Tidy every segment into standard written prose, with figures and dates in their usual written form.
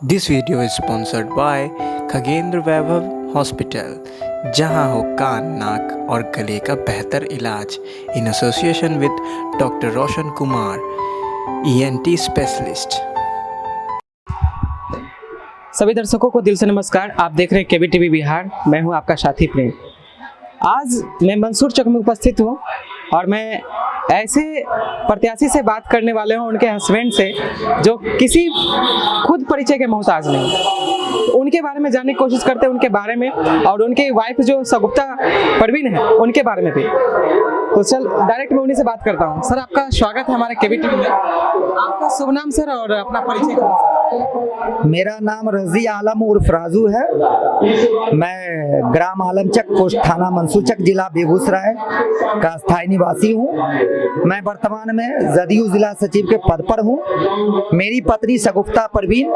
This video is sponsored by Khagendra Vaibhav hospital, जहां हो कान, नाक और गले का बेहतर इलाज in association with doctor Roshan Kumar, ENT specialist. सभी दर्शकों को दिल से नमस्कार। आप देख रहे हैं KBTV बिहार। मैं हूं आपका साथी प्रेम। आज मैं मंसूर चक में उपस्थित हूं और मैं ऐसे प्रत्याशी से बात करने वाले हूं, उनके हस्बैंड से, जो किसी खुद परिचय के मोहताज नहीं। तो उनके बारे में जानने की कोशिश करते हैं, उनके बारे में, और उनके वाइफ जो शगुफ्ता परवीन है उनके बारे में भी। तो चल डायरेक्ट मैं उन्हीं से बात करता हूं। सर, आपका स्वागत है हमारे KBTV में। आपका शुभ नाम सर और अपना परिचय करें। मेरा नाम रजी आलम उर्फ राजू है। मैं ग्राम आलमचक, पोस्ट थाना मंसूरचक, जिला बेगूसराय का स्थायी निवासी हूँ। मैं वर्तमान में जदयू जिला सचिव के पद पर हूँ। मेरी पत्नी शगुफ्ता परवीन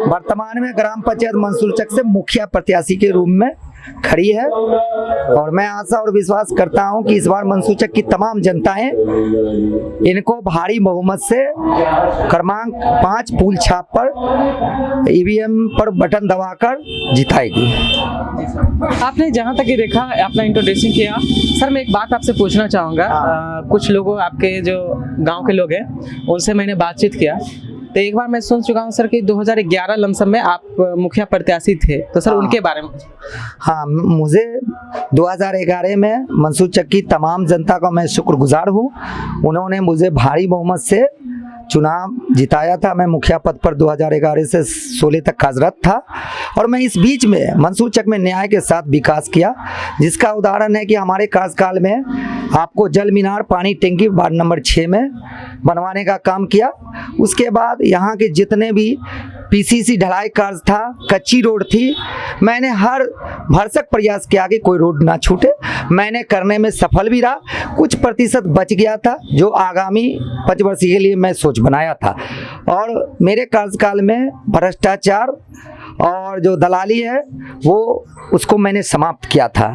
वर्तमान में ग्राम पंचायत मंसूरचक से मुखिया प्रत्याशी के रूप में खड़ी है, और मैं आशा और विश्वास करता हूं कि इस बार मंसूरचक की तमाम जनताएं इनको भारी बहुमत से क्रमांक 5 फूल छाप पर EVM पर बटन दबाकर जिताएगी। आपने जहाँ तक ये देखा, अपना इंट्रोडक्शन किया, सर मैं एक बात आपसे पूछना चाहूँगा। कुछ लोगों, आपके जो गांव के लोग हैं, उनसे मैंने बातचीत किया, तो एक बार मैं सुन चुका हूँ सर कि 2011 लमसम में आप मुखिया प्रत्याशी थे। तो सर उनके बारे में। हाँ, मुझे 2011 में मंसूरचक की तमाम जनता का मैं शुक्रगुजार हूँ। उन्होंने मुझे भारी बहुमत से चुनाव जिताया था। मैं मुखिया पद पर 2011 से 16 तक कार्यरत था, और मैं इस बीच में मंसूरचक में न्याय के साथ विकास किया, जिसका उदाहरण है कि हमारे कार्यकाल में आपको जल मीनार पानी टंकी वार्ड नंबर 6 में बनवाने का काम किया। उसके बाद यहाँ के जितने भी PCC ढलाई कार्य था, कच्ची रोड थी, मैंने हर भरसक प्रयास किया कि कोई रोड ना छूटे। मैंने करने में सफल भी रहा। कुछ प्रतिशत बच गया था जो आगामी 5 वर्ष के लिए मैं सोच बनाया था। और मेरे कार्यकाल में भ्रष्टाचार और जो दलाली है वो उसको मैंने समाप्त किया था,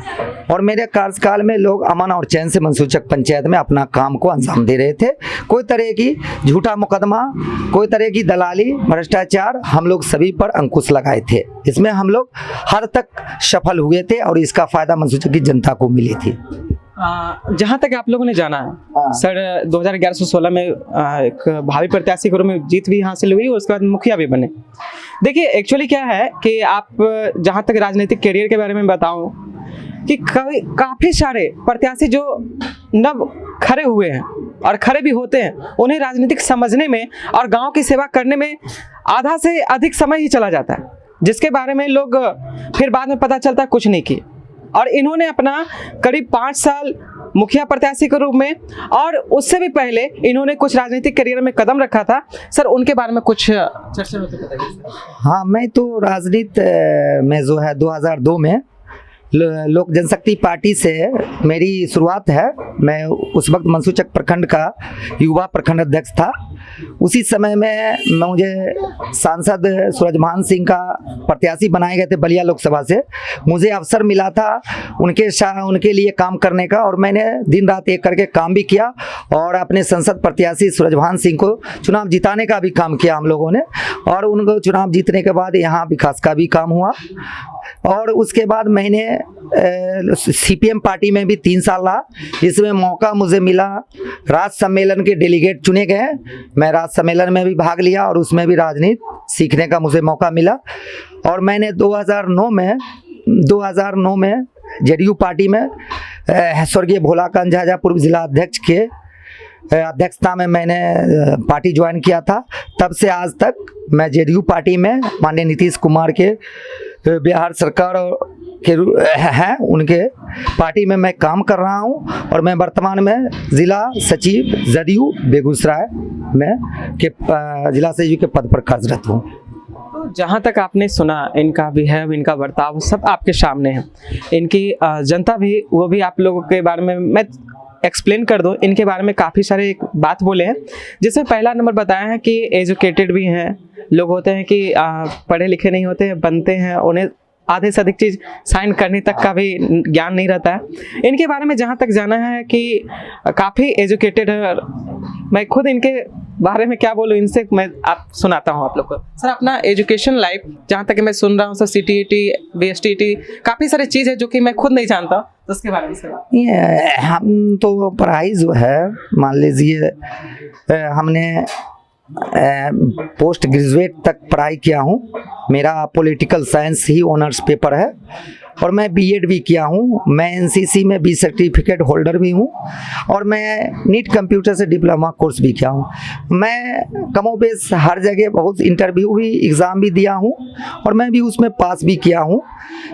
और मेरे कार्यकाल में लोग अमन और चैन से मंसूरचक पंचायत में अपना काम को अंजाम दे रहे थे। कोई तरह की झूठा मुकदमा, कोई तरह की दलाली, भ्रष्टाचार हम लोग सभी पर अंकुश लगाए थे। इसमें हम लोग हद तक सफल हुए थे, और इसका फायदा मंसूरचक की जनता को मिली थी। जहाँ तक आप लोगों ने जाना है सर, 2011 से 16 में एक भावी प्रत्याशी के रूप में जीत भी हासिल हुई, और उसके बाद मुखिया भी बने। देखिए, एक्चुअली क्या है कि आप, जहाँ तक राजनीतिक करियर के बारे में बताऊं, कि काफ़ी सारे प्रत्याशी जो नव खड़े हुए हैं और खड़े भी होते हैं, उन्हें राजनीतिक समझने में और गांव की सेवा करने में आधा से अधिक समय ही चला जाता है, जिसके बारे में लोग फिर बाद में पता चलता है कुछ नहीं किए। और इन्होंने अपना करीब 5 साल मुखिया प्रत्याशी के रूप में, और उससे भी पहले इन्होंने कुछ राजनीतिक करियर में कदम रखा था। सर उनके बारे में कुछ चर्चा होती बताइए। हाँ, मैं तो राजनीति में जो है 2002 में लोक जनशक्ति पार्टी से मेरी शुरुआत है। मैं उस वक्त मंसूरचक प्रखंड का युवा प्रखंड अध्यक्ष था। उसी समय में मुझे सांसद सूरजभान सिंह का प्रत्याशी बनाए गए थे बलिया लोकसभा से। मुझे अवसर मिला था उनके लिए काम करने का, और मैंने दिन रात एक करके काम भी किया, और अपने संसद प्रत्याशी सूरजभान सिंह को चुनाव जिताने का भी काम किया हम लोगों ने। और उनको चुनाव जीतने के बाद यहाँ विकास का भी काम हुआ। और उसके बाद मैंने CPM पार्टी में भी 3 साल रहा, जिसमें मौका मुझे मिला, राज्य सम्मेलन के डेलीगेट चुने गए। मैं राज्य सम्मेलन में भी भाग लिया, और उसमें भी राजनीति सीखने का मुझे मौका मिला। और मैंने 2009 में JDU पार्टी में स्वर्गीय भोलाकांत झाझा पूर्व जिला अध्यक्ष के अध्यक्षता में मैंने पार्टी ज्वाइन किया था। तब से आज तक मैं JDU पार्टी में माननीय नीतीश कुमार के बिहार सरकार के हैं, उनके पार्टी में मैं काम कर रहा हूं, और मैं वर्तमान में जिला सचिव JDU बेगूसराय में के जिला सचिव के पद पर कार्यरत हूं। तो जहाँ तक आपने सुना, इनका बिहेव, इनका बर्ताव सब आपके सामने है। इनकी जनता भी, वो भी आप लोगों के बारे में मैं एक्सप्लेन कर दूं। इनके बारे में काफ़ी सारे बात बोले हैं, जिसमें पहला नंबर बताया है कि एजुकेटेड भी हैं। लोग होते हैं कि पढ़े लिखे नहीं होते हैं, बनते हैं, उन्हें आधे से अधिक चीज़ साइन करने तक का भी ज्ञान नहीं रहता है। इनके बारे में जहाँ तक जाना है कि काफ़ी एजुकेटेड है। मैं खुद इनके बारे में क्या बोलूँ, इनसे मैं आप सुनाता हूँ आप लोग को। सर अपना एजुकेशन लाइफ जहाँ तक मैं सुन रहा हूँ सर, CTET BSTET काफ़ी सारी चीज़ है जो कि मैं खुद नहीं जानता, तो उसके बारे में सर। ये हम तो पढ़ाई जो है मान लीजिए हमने पोस्ट ग्रेजुएट तक पढ़ाई किया हूँ। मेरा पॉलिटिकल साइंस ही ऑनर्स पेपर है और मैं बीएड भी किया हूँ। मैं एनसीसी में बी सर्टिफिकेट होल्डर भी हूँ और मैं नीट कंप्यूटर से डिप्लोमा कोर्स भी किया हूँ। मैं कमोबेश हर जगह बहुत इंटरव्यू भी एग्ज़ाम भी दिया हूँ और मैं भी उसमें पास भी किया हूँ।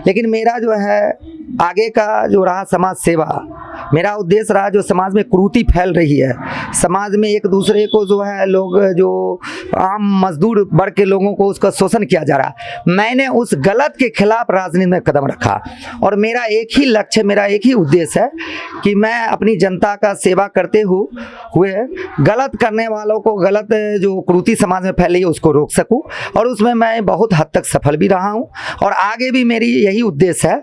लेकिन मेरा जो है आगे का जो रहा समाज सेवा, मेरा उद्देश्य रहा जो समाज में कुरीति फैल रही है, समाज में एक दूसरे को जो है लोग जो आम मजदूर वर्ग के लोगों को उसका शोषण किया जा रहा, मैंने उस गलत के खिलाफ राजनीति में कदम रखा और मेरा एक ही लक्ष्य, मेरा एक ही उद्देश्य है कि मैं अपनी जनता का सेवा करते हुए गलत करने वालों को, गलत जो कुरीति समाज में फैली है उसको रोक सकूं और उसमें मैं बहुत हद तक सफल भी रहा हूं और आगे भी मेरी यही उद्देश्य है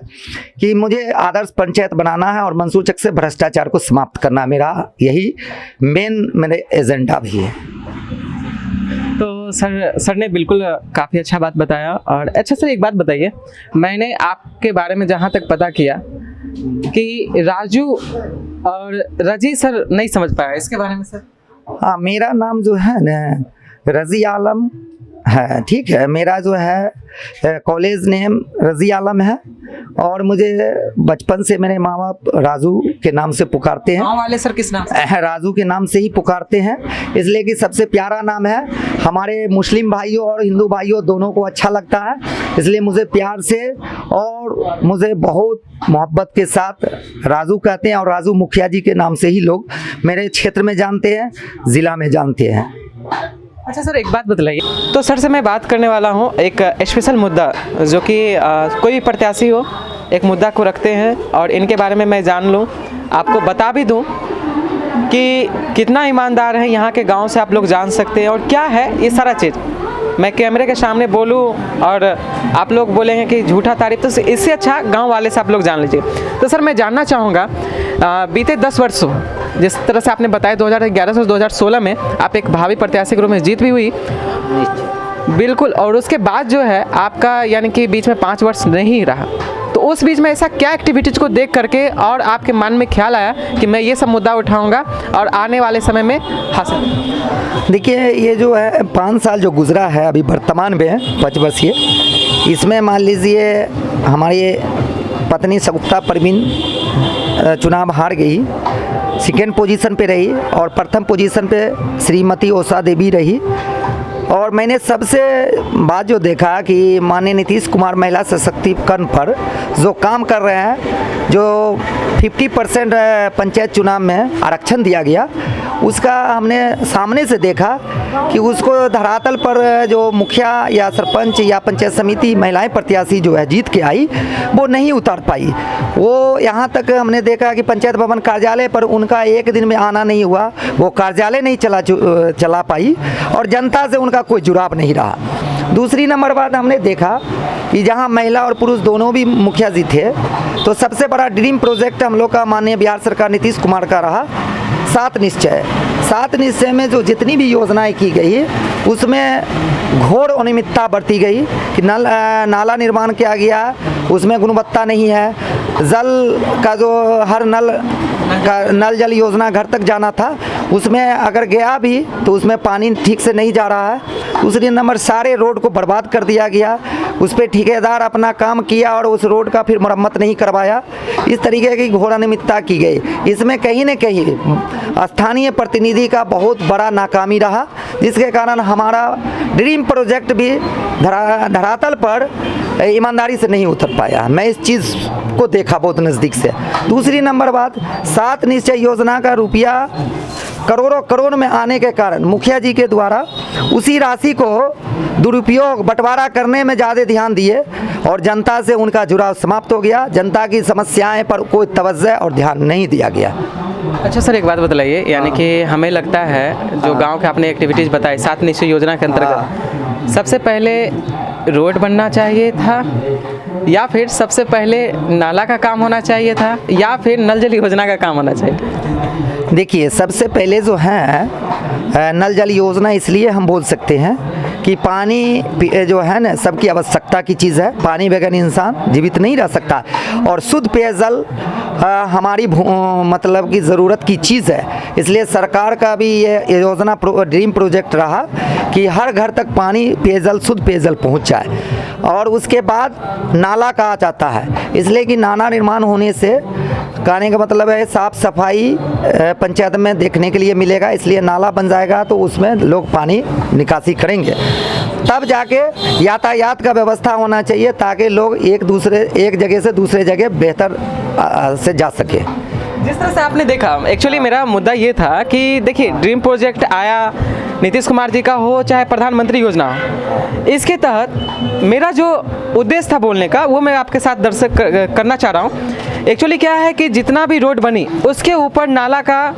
कि मुझे आदर्श पंचायत बनाना है और मंसूर चक से भ्रष्टाचार को समाप्त करना, मेरा यही मेरे एजेंडा भी है। तो सर ने बिल्कुल काफ़ी अच्छा बात बताया। और अच्छा सर एक बात बताइए, मैंने आपके बारे में जहाँ तक पता किया कि राजू और रजी सर नहीं समझ पाया, इसके बारे में सर। हाँ, मेरा नाम जो है न रजी आलम है, ठीक है। मेरा जो है कॉलेज नेम रजी आलम है और मुझे बचपन से मेरे माँ बाप राजू के नाम से पुकारते हैं। गाँव वाले सर किस नाम से? राजू के नाम से ही पुकारते हैं, इसलिए कि सबसे प्यारा नाम है। हमारे मुस्लिम भाइयों और हिंदू भाइयों दोनों को अच्छा लगता है, इसलिए मुझे प्यार से और मुझे बहुत मोहब्बत के साथ राजू कहते हैं और राजू मुखिया जी के नाम से ही लोग मेरे क्षेत्र में जानते हैं, ज़िला में जानते हैं। अच्छा सर एक बात बतलाइए, तो सर से मैं बात करने वाला हूँ एक स्पेशल मुद्दा, जो कि कोई भी प्रत्याशी हो एक मुद्दा को रखते हैं और इनके बारे में मैं जान लूँ, आपको बता भी दूँ कि कितना ईमानदार है यहाँ के गांव से आप लोग जान सकते हैं और क्या है ये सारा चीज़। मैं कैमरे के सामने बोलूँ और आप लोग बोलेंगे कि झूठा तारीफ, तो इससे अच्छा गांव वाले से आप लोग जान लीजिए। तो सर मैं जानना चाहूँगा, बीते 10 वर्षों जिस तरह से आपने बताया 2011 से 2016 में आप एक भावी प्रत्याशी के रूप में जीत भी हुई, बिल्कुल, और उसके बाद जो है आपका यानी कि बीच में 5 वर्ष नहीं रहा, तो उस बीच में ऐसा क्या एक्टिविटीज़ को देख करके और आपके मन में ख्याल आया कि मैं ये सब मुद्दा उठाऊंगा और आने वाले समय में हासिल। देखिए ये जो है 5 साल जो गुजरा है अभी वर्तमान में 5 वर्षीय, इसमें मान लीजिए हमारी पत्नी सगुप्ता परवीन चुनाव हार गई, सेकेंड पोजीशन पे रही और प्रथम पोजीशन पे श्रीमती उषा देवी रही। और मैंने सबसे बात जो देखा कि माननीय नीतीश कुमार महिला सशक्तिकरण पर जो काम कर रहे हैं, जो 50% पंचायत चुनाव में आरक्षण दिया गया, उसका हमने सामने से देखा कि उसको धरातल पर जो मुखिया या सरपंच या पंचायत समिति महिलाएं प्रत्याशी जो है जीत के आई, वो नहीं उतार पाई। वो यहाँ तक हमने देखा कि पंचायत भवन कार्यालय पर उनका एक दिन में आना नहीं हुआ, वो कार्यालय नहीं चला पाई और जनता से उनका कोई जुड़ाव नहीं रहा। दूसरी नंबर बात हमने देखा कि जहाँ महिला और पुरुष दोनों भी मुखिया जी थे, तो सबसे बड़ा ड्रीम प्रोजेक्ट हम लोग का माननीय बिहार सरकार नीतीश कुमार का रहा 7 निश्चय। 7 निश्चय में जो जितनी भी योजनाएं की गई उसमें घोर अनियमितता बरती गई कि नाला निर्माण किया गया, उसमें गुणवत्ता नहीं है। जल का जो हर नल जल योजना घर तक जाना था, उसमें अगर गया भी तो उसमें पानी ठीक से नहीं जा रहा है। दूसरी नंबर सारे रोड को बर्बाद कर दिया गया, उस पर ठेकेदार अपना काम किया और उस रोड का फिर मरम्मत नहीं करवाया। इस तरीके की घोर अनियमितता की गई। इसमें कहीं न कहीं स्थानीय प्रतिनिधि का बहुत बड़ा नाकामी रहा, जिसके कारण हमारा ड्रीम प्रोजेक्ट भी धरातल पर ईमानदारी से नहीं उतर पाया। मैं इस चीज़ को देखा बहुत नज़दीक से। दूसरी नंबर बात, 7 निश्चय योजना का रुपया करोड़ों करोड़ में आने के कारण मुखिया जी के द्वारा उसी राशि को दुरुपयोग बंटवारा करने में ज़्यादा ध्यान दिए और जनता से उनका जुड़ाव समाप्त हो गया। जनता की समस्याएं पर कोई तवज्जो और ध्यान नहीं दिया गया। अच्छा सर एक बात बतलाइए, यानी कि हमें लगता है जो गांव के आपने एक्टिविटीज़ बताई 7 निश्चय योजना के अंतर्गत, सबसे पहले रोड बनना चाहिए था या फिर सबसे पहले नाला का काम होना चाहिए था या फिर नल जल योजना का काम होना चाहिए? देखिए, सबसे पहले जो है नल जल योजना इसलिए हम बोल सकते हैं कि पानी जो है ना सबकी आवश्यकता की चीज़ है। पानी बगैर इंसान जीवित नहीं रह सकता और शुद्ध पेयजल हमारी मतलब की ज़रूरत की चीज़ है। इसलिए सरकार का भी ये योजना ड्रीम प्रोजेक्ट रहा कि हर घर तक पानी पेयजल शुद्ध पेयजल पहुंच जाए। और उसके बाद नाला कहा जाता है, इसलिए कि नाला निर्माण होने से कहने का मतलब है साफ़ सफाई पंचायत में देखने के लिए मिलेगा। इसलिए नाला बन जाएगा तो उसमें लोग पानी निकासी करेंगे, तब जाके यातायात का व्यवस्था होना चाहिए ताकि लोग एक जगह से दूसरे जगह बेहतर से जा सके। जिस तरह से आपने देखा, एक्चुअली मेरा मुद्दा ये था कि देखिए ड्रीम प्रोजेक्ट आया, नीतीश कुमार जी का हो चाहे प्रधानमंत्री योजना हो, इसके तहत मेरा जो उद्देश्य था बोलने का वो मैं आपके साथ दर्शक करना चाह रहा हूँ। एक्चुअली क्या है कि जितना भी रोड बनी उसके ऊपर नाला का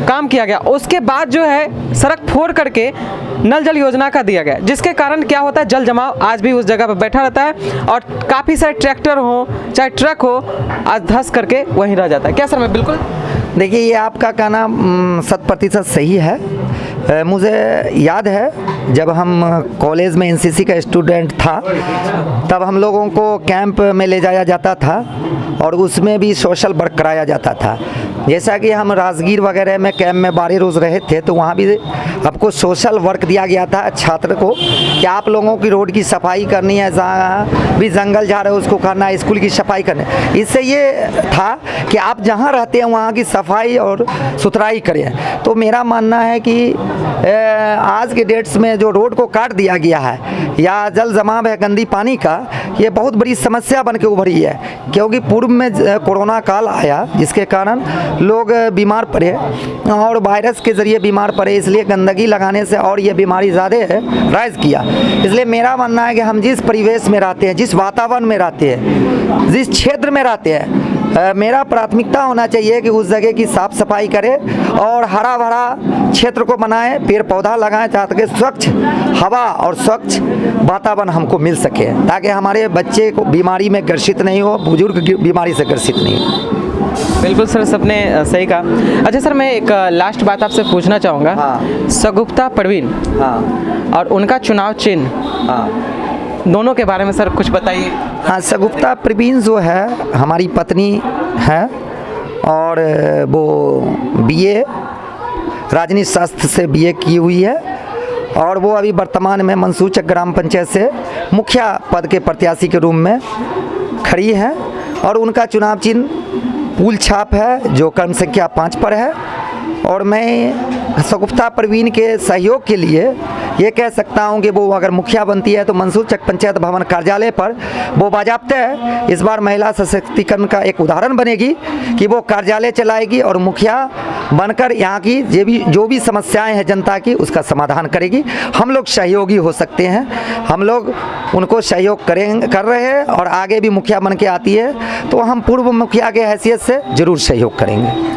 काम किया गया, उसके बाद जो है सड़क फोड़ करके नल जल योजना का दिया गया, जिसके कारण क्या होता है जल जमाव आज भी उस जगह पर बैठा रहता है और काफ़ी सारे ट्रैक्टर हो चाहे ट्रक हो आज धंस करके वहीं रह जाता है। क्या सर मैं बिल्कुल देखिए, ये आपका कहना 100% सही है। मुझे याद है जब हम कॉलेज में एनसीसी का स्टूडेंट था तब हम लोगों को कैंप में ले जाया जाता था और उसमें भी सोशल वर्क कराया जाता था। जैसा कि हम राजगीर वगैरह में कैंप में 12 रोज़ रहे थे तो वहाँ भी आपको सोशल वर्क दिया गया था छात्र को कि आप लोगों की रोड की सफाई करनी है, जहाँ भी जंगल जा रहे हो उसको करना है, स्कूल की सफाई करनी है। इससे ये था कि आप जहाँ रहते हैं वहाँ की सफाई और सुथराई करें। तो मेरा मानना है कि आज के डेट्स में जो रोड को काट दिया गया है या जल जमाव है गंदी पानी का, ये बहुत बड़ी समस्या बन के उभरी है। क्योंकि पूर्व में कोरोना काल आया जिसके कारण लोग बीमार पड़े और वायरस के ज़रिए बीमार पड़े, इसलिए गंदगी लगाने से और ये बीमारी ज़्यादा राइज किया। इसलिए मेरा मानना है कि हम जिस परिवेश में रहते हैं, जिस वातावरण में रहते हैं, जिस क्षेत्र में रहते हैं, मेरा प्राथमिकता होना चाहिए कि उस जगह की साफ़ सफाई करें और हरा भरा क्षेत्र को बनाएं, पेड़ पौधा लगाएं ताकि स्वच्छ हवा और स्वच्छ वातावरण हमको मिल सके, ताकि हमारे बच्चे को बीमारी में ग्रसित नहीं हो, बुजुर्ग बीमारी से ग्रसित नहीं हो। बिल्कुल सर, सबने सही कहा। अच्छा सर, मैं एक लास्ट बात आपसे पूछना चाहूँगा। हाँ। शगुफ्ता परवीन हाँ और उनका चुनाव चिन्ह, हाँ दोनों के बारे में सर कुछ बताइए। हाँ, शगुफ्ता परवीन जो है हमारी पत्नी है और वो बीए राजनीति शास्त्र से बीए की हुई है और वो अभी वर्तमान में मंसूचक ग्राम पंचायत से मुखिया पद के प्रत्याशी के रूप में खड़ी है और उनका चुनाव चिन्ह पुल छाप है जो क्रम संख्या 5 पर है। और मैं शगुफ्ता परवीन के सहयोग के लिए ये कह सकता हूँ कि वो अगर मुखिया बनती है तो मंसूचक पंचायत भवन कार्यालय पर वो बाज़ाब्ते है इस बार महिला सशक्तिकरण का एक उदाहरण बनेगी कि वो कार्यालय चलाएगी और मुखिया बनकर यहाँ की जो भी समस्याएं हैं जनता की उसका समाधान करेगी। हम लोग सहयोगी हो सकते हैं, हम लोग उनको सहयोग कर रहे हैं और आगे भी मुखिया बन के आती है तो हम पूर्व मुखिया के हैसियत से ज़रूर सहयोग करेंगे।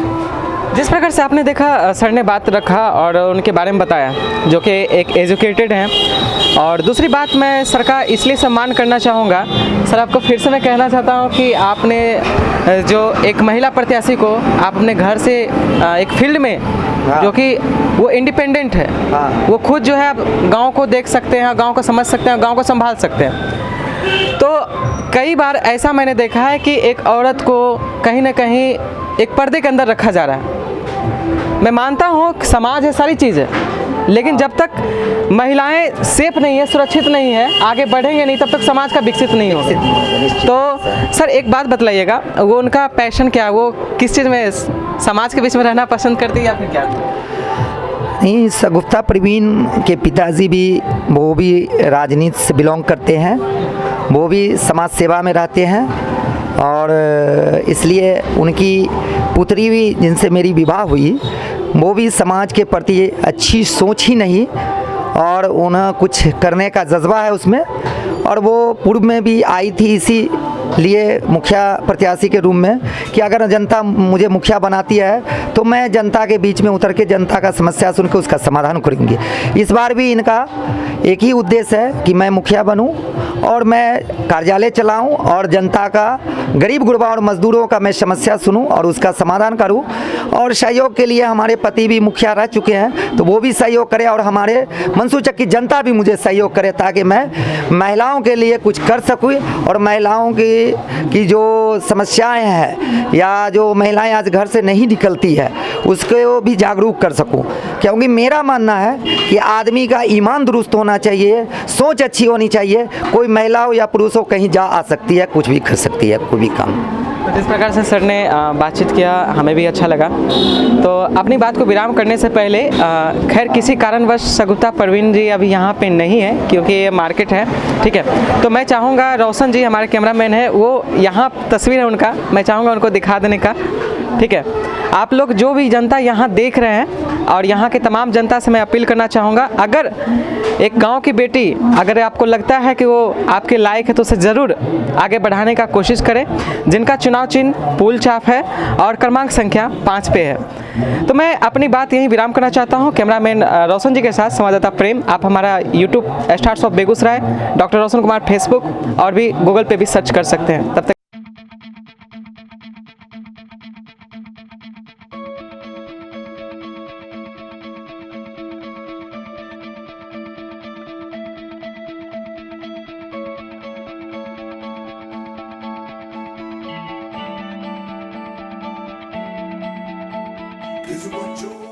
जिस प्रकार से आपने देखा सर ने बात रखा और उनके बारे में बताया जो कि एक एजुकेटेड हैं। और दूसरी बात मैं सर का इसलिए सम्मान करना चाहूँगा, सर आपको फिर से मैं कहना चाहता हूँ कि आपने जो एक महिला प्रत्याशी को आप अपने घर से एक फील्ड में जो कि वो इंडिपेंडेंट है, वो खुद जो है आप गाँव को देख सकते हैं, गाँव को समझ सकते हैं, गाँव को संभाल सकते हैं। तो कई बार ऐसा मैंने देखा है कि एक औरत को कहीं ना कहीं एक पर्दे के अंदर रखा जा रहा है। मैं मानता हूँ समाज है, सारी चीज़ है, लेकिन जब तक महिलाएं सेफ नहीं है, सुरक्षित नहीं है, आगे बढ़ेंगे नहीं, तब तक समाज का विकसित नहीं होगा। तो सर एक बात बतलाइएगा, वो उनका पैशन क्या है, वो किस चीज़ में समाज के बीच में रहना पसंद करती है या फिर क्या? नहीं, शगुफ्ता परवीन के पिताजी भी वो भी राजनीति से बिलोंग करते हैं, वो भी समाज सेवा में रहते हैं और इसलिए उनकी पुत्री भी जिनसे मेरी विवाह हुई वो भी समाज के प्रति अच्छी सोच ही नहीं और उन्हें कुछ करने का जज्बा है उसमें। और वो पूर्व में भी आई थी इसीलिए मुखिया प्रत्याशी के रूप में कि अगर जनता मुझे मुखिया बनाती है तो मैं जनता के बीच में उतर के जनता का समस्या सुन के उसका समाधान करूँगी। इस बार भी इनका एक ही उद्देश्य है कि मैं मुखिया बनूं और मैं कार्यालय चलाऊं और जनता का, गरीब गुरबा और मजदूरों का मैं समस्या सुनूं और उसका समाधान करूं। और सहयोग के लिए हमारे पति भी मुखिया रह चुके हैं, तो वो भी सहयोग करें और हमारे मंसूर चक की जनता भी मुझे सहयोग करे, ताकि मैं महिलाओं के लिए कुछ कर सकूँ और महिलाओं की जो समस्याएं हैं या जो महिलाएं आज घर से नहीं निकलती है उसको भी जागरूक कर सकूं। क्योंकि मेरा मानना है कि आदमी का ईमान दुरुस्त होना चाहिए, सोच अच्छी होनी चाहिए। कोई महिला हो या पुरुष हो कहीं जा आ सकती है, कुछ भी कर सकती है, कोई भी काम। तो जिस प्रकार से सर ने बातचीत किया हमें भी अच्छा लगा। तो अपनी बात को विराम करने से पहले खैर किसी कारणवश सगुप्ता परवीन जी अभी यहाँ पे नहीं है क्योंकि ये मार्केट है, ठीक है। तो मैं चाहूँगा रोशन जी हमारे कैमरामैन है, वो यहाँ तस्वीर है उनका, मैं चाहूँगा उनको दिखा देने का, ठीक है। आप लोग जो भी जनता यहाँ देख रहे हैं और यहाँ के तमाम जनता से मैं अपील करना चाहूँगा, अगर एक गांव की बेटी अगर आपको लगता है कि वो आपके लायक है तो उसे ज़रूर आगे बढ़ाने का कोशिश करें, जिनका चुनाव चिन्ह फूल छाप है और क्रमांक संख्या 5 पे है। तो मैं अपनी बात यहीं विराम करना चाहता हूँ। कैमरामैन रोशन जी के साथ संवाददाता प्रेम। आप हमारा YouTube stars of Begusarai, doctor Roshan Kumar Facebook और भी गूगल पे भी सर्च कर सकते हैं। तब तक Is what you